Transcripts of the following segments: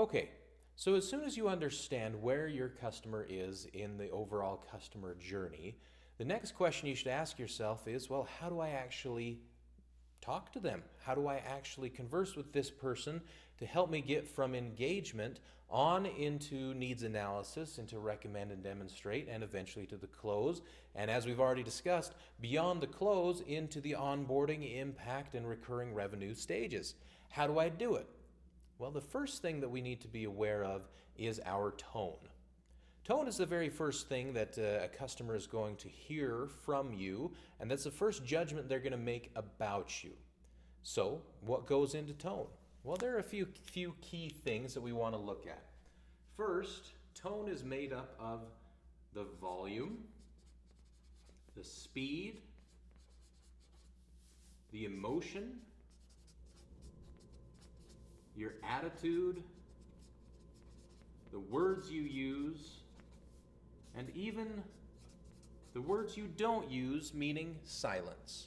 Okay, so as soon as you understand where your customer is in the overall customer journey, the next question you should ask yourself is, well, how do I actually talk to them? How do I actually converse with this person to help me get from engagement on into needs analysis, into recommend and demonstrate, and eventually to the close? And as we've already discussed, beyond the close into the onboarding, impact, and recurring revenue stages. How do I do it? Well, the first thing that we need to be aware of is our tone. Tone is the very first thing that a customer is going to hear from you, and that's the first judgment they're going to make about you. So, what goes into tone? Well, there are a few key things that we want to look at. First, tone is made up of the volume, the speed, the emotion, your attitude, the words you use, and even the words you don't use, meaning silence.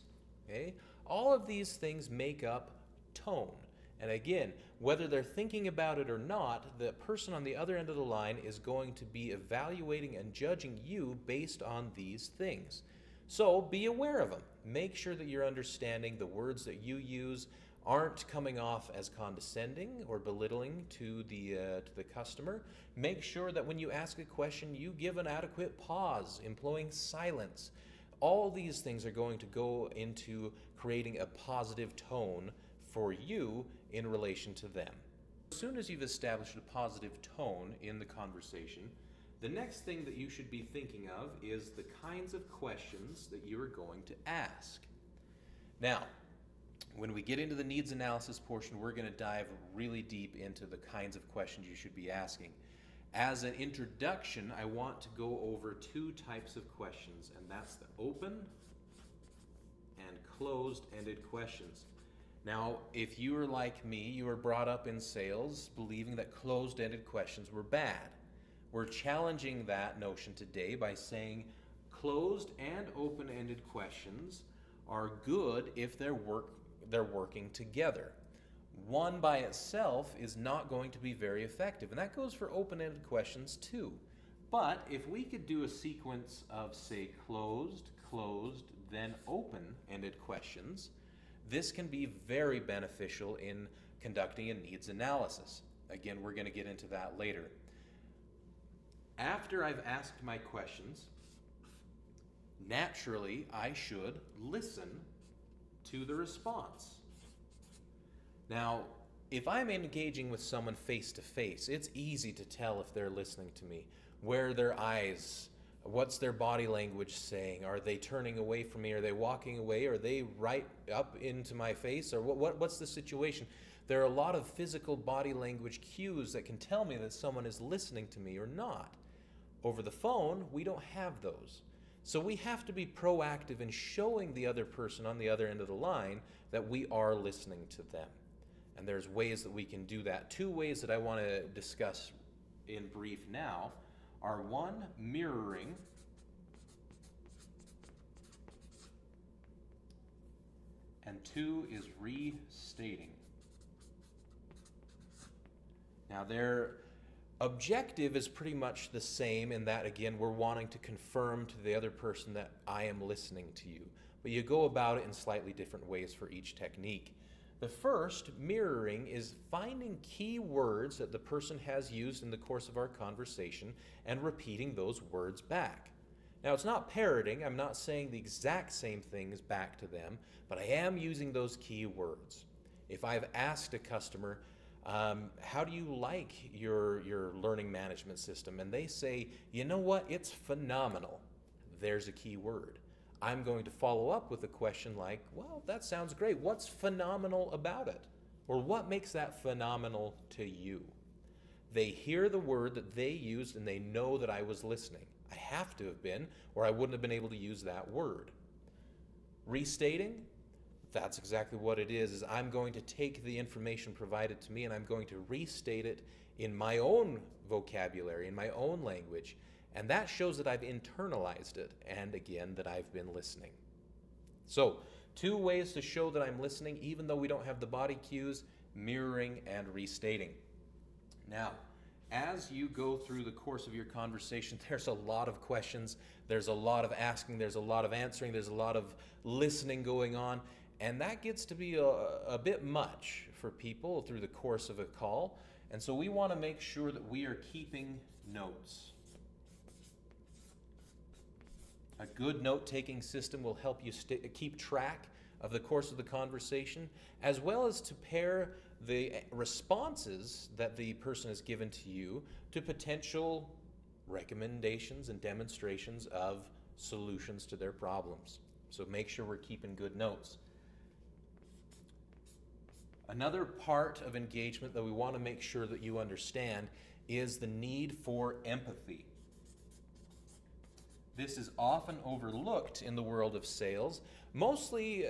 Okay? All of these things make up tone. And again, whether they're thinking about it or not, the person on the other end of the line is going to be evaluating and judging you based on these things. So be aware of them. Make sure that you're understanding the words that you use aren't coming off as condescending or belittling to the customer. Make sure that when you ask a question, you give an adequate pause, employing silence. All these things are going to go into creating a positive tone for you in relation to them. As soon as you've established a positive tone in the conversation, the next thing that you should be thinking of is the kinds of questions that you are going to ask. Now, when we get into the needs analysis portion, we're going to dive really deep into the kinds of questions you should be asking. As an introduction, I want to go over two types of questions, and that's the open and closed-ended questions. Now, if you are like me, you were brought up in sales believing that closed-ended questions were bad. We're challenging that notion today by saying closed and open-ended questions are good if they're working together. One by itself is not going to be very effective, and that goes for open-ended questions too. But if we could do a sequence of, say, closed, then open-ended questions, this can be very beneficial in conducting a needs analysis. Again, we're going to get into that later. After I've asked my questions, naturally I should listen to the response. Now, if I'm engaging with someone face to face, it's easy to tell if they're listening to me. Where are their eyes? What's their body language saying? Are they turning away from me? Are they walking away? Are they right up into my face? Or what's the situation? There are a lot of physical body language cues that can tell me that someone is listening to me or not. Over the phone, we don't have those. So we have to be proactive in showing the other person on the other end of the line that we are listening to them. And there's ways that we can do that. Two ways that I want to discuss in brief now are one, mirroring, and two is restating. Now their objective is pretty much the same in that, again, we're wanting to confirm to the other person that I am listening to you. But you go about it in slightly different ways for each technique. The first, mirroring, is finding key words that the person has used in the course of our conversation and repeating those words back. Now, it's not parroting. I'm not saying the exact same things back to them, but I am using those key words. If I've asked a customer, how do you like your learning management system? And they say, you know what, it's phenomenal. There's a key word. I'm going to follow up with a question like, well, that sounds great. What's phenomenal about it? Or what makes that phenomenal to you? They hear the word that they used and they know that I was listening. I have to have been, or I wouldn't have been able to use that word. Restating, that's exactly what it is I'm going to take the information provided to me and I'm going to restate it in my own vocabulary, in my own language. And that shows that I've internalized it, and again, that I've been listening. So, two ways to show that I'm listening, even though we don't have the body cues: mirroring and restating. Now, as you go through the course of your conversation, there's a lot of questions, there's a lot of asking, there's a lot of answering, there's a lot of listening going on, and that gets to be a bit much for people through the course of a call. And so we want to make sure that we are keeping notes. A good note-taking system will help you keep track of the course of the conversation, as well as to pair the responses that the person has given to you to potential recommendations and demonstrations of solutions to their problems. So make sure we're keeping good notes. Another part of engagement that we want to make sure that you understand is the need for empathy. This is often overlooked in the world of sales, mostly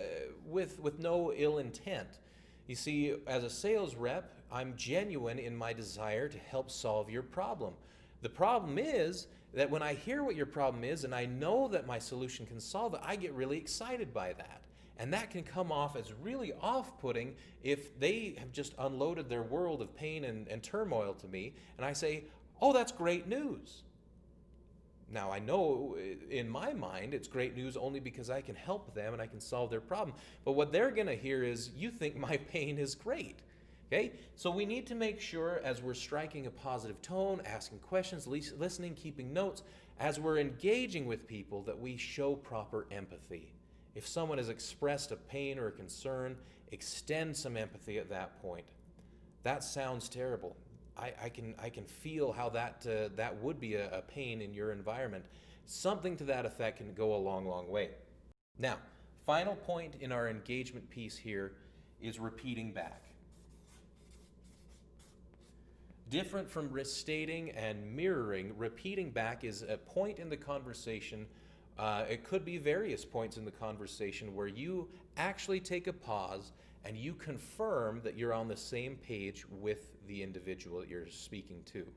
with no ill intent. You see, as a sales rep, I'm genuine in my desire to help solve your problem. The problem is that when I hear what your problem is and I know that my solution can solve it, I get really excited by that. And that can come off as really off-putting if they have just unloaded their world of pain and turmoil to me, and I say, oh, that's great news. Now, I know in my mind it's great news only because I can help them and I can solve their problem. But what they're going to hear is, you think my pain is great. Okay? So we need to make sure, as we're striking a positive tone, asking questions, listening, keeping notes, as we're engaging with people, that we show proper empathy. If someone has expressed a pain or a concern, extend some empathy at that point. That sounds terrible. I can feel how that would be a pain in your environment. Something to that effect can go a long, long way. Now, final point in our engagement piece here is repeating back. Different from restating and mirroring, repeating back is a point in the conversation. It could be various points in the conversation where you actually take a pause and you confirm that you're on the same page with the individual that you're speaking to.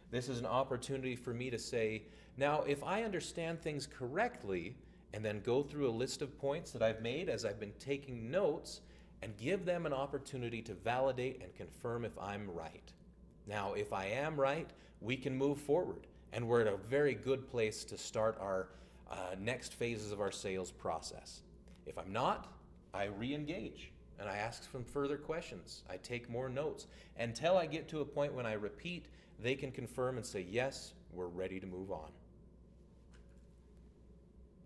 This is an opportunity for me to say, now, if I understand things correctly, and then go through a list of points that I've made as I've been taking notes, and give them an opportunity to validate and confirm if I'm right. Now, if I am right, we can move forward, and we're at a very good place to start our next phases of our sales process. If I'm not, I re-engage and I ask some further questions. I take more notes until I get to a point when I repeat, they can confirm and say, yes, we're ready to move on.